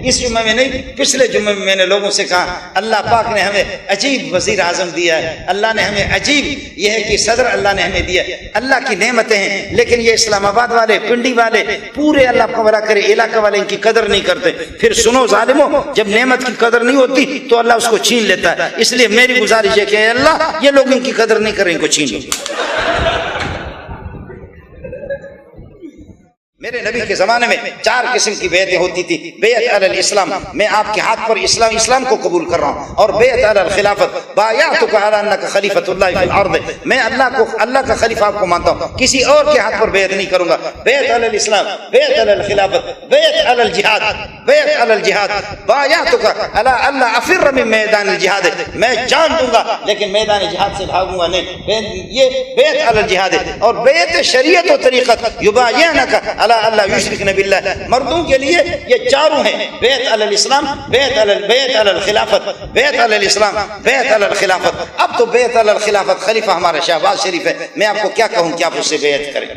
اس جمعے میں نہیں پچھلے جمعے میں نے لوگوں سے کہا اللہ پاک نے ہمیں عجیب وزیر اعظم دیا ہے، اللہ نے ہمیں عجیب یہ ہے کہ صدر اللہ نے ہمیں دیا، اللہ کی نعمتیں ہیں، لیکن یہ اسلام آباد والے، پنڈی والے، پورے اللہ کا بھلا کرے علاقہ والے ان کی قدر نہیں کرتے۔ پھر سنو ظالموں، جب نعمت کی قدر نہیں ہوتی تو اللہ اس کو چھین لیتا ہے۔ اس لیے میری گزارش ہے کہ اے اللہ یہ لوگ ان کی قدر نہیں کریں، ان کو چھین لو۔ میرے نبی کے زمانے میں 4 قسم کی بیعتیں ہوتی تھی۔ بیعت علی الاسلام، میں آپ کے ہاتھ پر اسلام کو قبول کر رہا ہوں، اور بیعت علی الخلافت، بایعتک علی انک خلیفۃ اللہ فی الارض، میں اللہ کا خلیفہ آپ کو مانتا ہوں، کسی اور کے ہاتھ پر بیعت نہیں کروں گا۔ بیعت علی الاسلام، بیعت علی الخلافت، بیعت علی الجہاد، بیعت علی الجہاد، بایعتک علی الا افر من میدان الجہاد، میں جان دوں گا لیکن میدان جہاد سے بھاگوں گا نہیں، یہ بیعت علی الجہاد ہے۔ اور بیعت شریعت و طریقت، یبایعنک اللہ یشرکن باللہ، مردوں کے لیے یہ چاروں ہیں، بیعت علی الاسلام، بیعت علی الخلافت، بیعت علی الاسلام، بیعت علی الخلافت۔ اب تو بیعت علی الخلافت خلیفہ ہمارا شہباز شریف ہے، میں آپ کو کیا کہوں کہ آپ اس سے بیعت کریں۔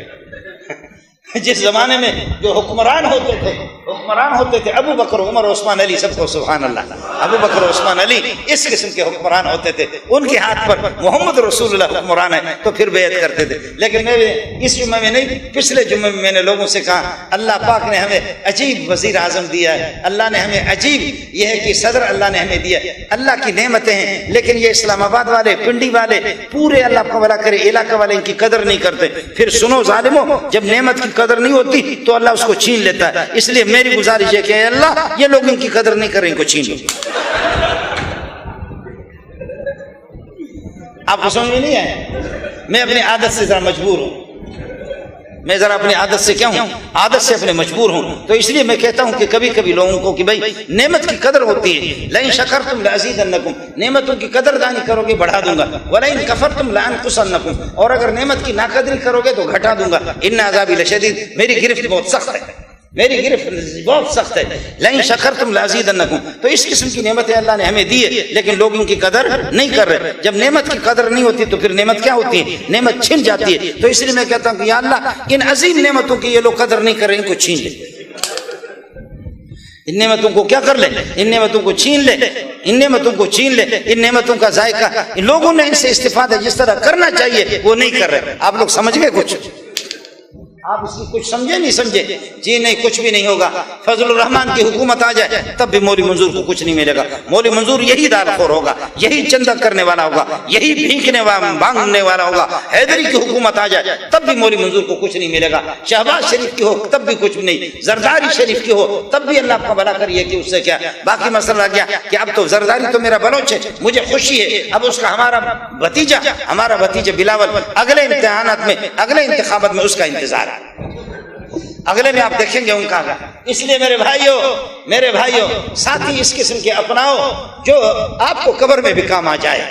جس زمانے میں جو حکمران ہوتے تھے ابو بکر عمر عثمان علی، سب کو سبحان اللہ، ابو بکر عثمان علی اس قسم کے حکمران ہوتے تھے، ان کے ہاتھ پر محمد رسول اللہ حکمران ہے تو پھر بیعت کرتے تھے۔ لیکن میں اس جمعے میں نہیں پچھلے جمعے میں میں نے لوگوں سے کہا اللہ پاک نے ہمیں عجیب وزیر اعظم دیا ہے، اللہ نے ہمیں عجیب یہ ہے کہ صدر اللہ نے ہمیں دیا، اللہ کی نعمتیں ہیں، لیکن یہ اسلام آباد والے، پنڈی والے، پورے اللہ کا بھلا کرے علاقہ والے ان کی قدر نہیں کرتے۔ پھر سنو ظالموں، جب نعمت کی قدر نہیں ہوتی تو اللہ اس کو چھین لیتا ہے۔ اس لیے میری گزارش ہے کہ اے اللہ یہ لوگ ان کی قدر نہیں کریں، ان کو چھین لو۔ آپ کو سمجھ میں نہیں آئے؟ میں اپنی عادت سے ذرا مجبور ہوں، میں ذرا اپنی عادت سے کیا ہوں، عادت سے اپنے مجبور ہوں، تو اس لیے میں کہتا ہوں کہ کبھی کبھی لوگوں کو کہ بھائی نعمت کی قدر ہوتی ہے، لئن شکرتم لازیدنکم، نعمتوں کی قدر دانی کرو گے بڑھا دوں گا، ولئن کفرتم لانقصنکم، اور اگر نعمت کی ناقدری کرو گے تو گھٹا دوں گا، ان عذابی لشدید، میری گرفت بہت سخت ہے، میری گرفت بہت سخت ہے، لئن شکرتم لازیدنکم۔ تو اس قسم کی نعمتیں اللہ نے ہمیں دی ہے لیکن لوگ ان کی قدر نہیں کر رہے۔ جب نعمت کی قدر نہیں ہوتی تو پھر نعمت کیا ہوتی ہے؟ نعمت چھن جاتی ہے۔ تو اس لیے میں کہتا ہوں کہ یا اللہ ان عظیم نعمتوں کی یہ لوگ قدر نہیں کر رہے، ان کو چھین لے، ان نعمتوں کو کیا کر لے، ان نعمتوں کو چھین لے، ان نعمتوں کو چھین لے، ان نعمتوں کا ذائقہ ان لوگوں نے ان سے استفادہ جس طرح کرنا چاہیے وہ نہیں کر رہے۔ آپ لوگ سمجھ گئے کچھ؟ آپ اس کی کچھ سمجھے نہیں سمجھے؟ جی نہیں، کچھ بھی نہیں ہوگا۔ فضل الرحمان کی حکومت آ جائے تب بھی مولوی منظور کو کچھ نہیں ملے گا۔ مولوی منظور یہی دار خور ہوگا، یہی چندہ کرنے والا ہوگا، یہی بھینکنے والا مانگنے والا ہوگا۔ حیدری کی حکومت آ جائے تب بھی مولوی منظور کو کچھ نہیں ملے گا۔ شہباز شریف کی ہو تب بھی کچھ نہیں، زرداری شریف کی ہو تب بھی اللہ کا بھلا کریے کہ اس سے کیا۔ باقی مسئلہ کیا کہ اب تو زرداری تو میرا بلوچ ہے، مجھے خوشی ہے، اب اس کا ہمارا بھتیجا بلاول اگلے امتحانات میں، اگلے انتخابات میں اس کا انتظار ہے، اگلے میں آپ دیکھیں گے ان کا۔ اس لیے میرے بھائیوں ساتھی اس قسم کے اپناؤ جو آپ کو قبر میں بھی کام آ جائے،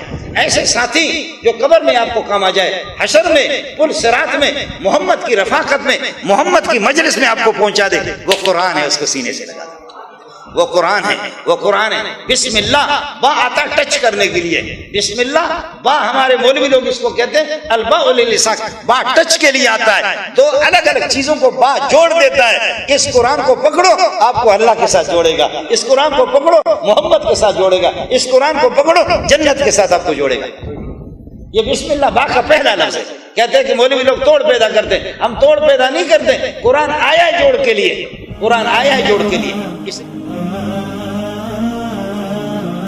ایسے ساتھی جو قبر میں آپ کو کام آ جائے، حشر میں، پل صراط میں، محمد کی رفاقت میں، محمد کی مجلس میں آپ کو پہنچا دے۔ وہ قرآن ہے، اس کو سینے سے لگا، وہ قرآن ہے، وہ قرآن ہے۔ بسم اللہ با آتا ٹچ کرنے کے لیے، بسم اللہ با، ہمارے مولوی لوگ اس کو کہتے ہیں الباء للساق، با ٹچ کے لیے آتا ہے، تو الگ الگ چیزوں کو با جوڑ دیتا ہے۔ اس قرآن کو پکڑو آپ کو اللہ کے ساتھ جوڑے گا، اس قرآن کو پکڑو محمد کے ساتھ جوڑے گا، اس قرآن کو پکڑو جنت کے ساتھ آپ کو جوڑے گا۔ یہ بسم اللہ با کا پہلا لفظ ہے۔ کہتے ہیں کہ مولوی لوگ توڑ پیدا کرتے ہیں، ہم توڑ پیدا نہیں کرتے، قرآن آیا ہے جوڑ کے لیے، قرآن آیا ہے جوڑ کے لیے۔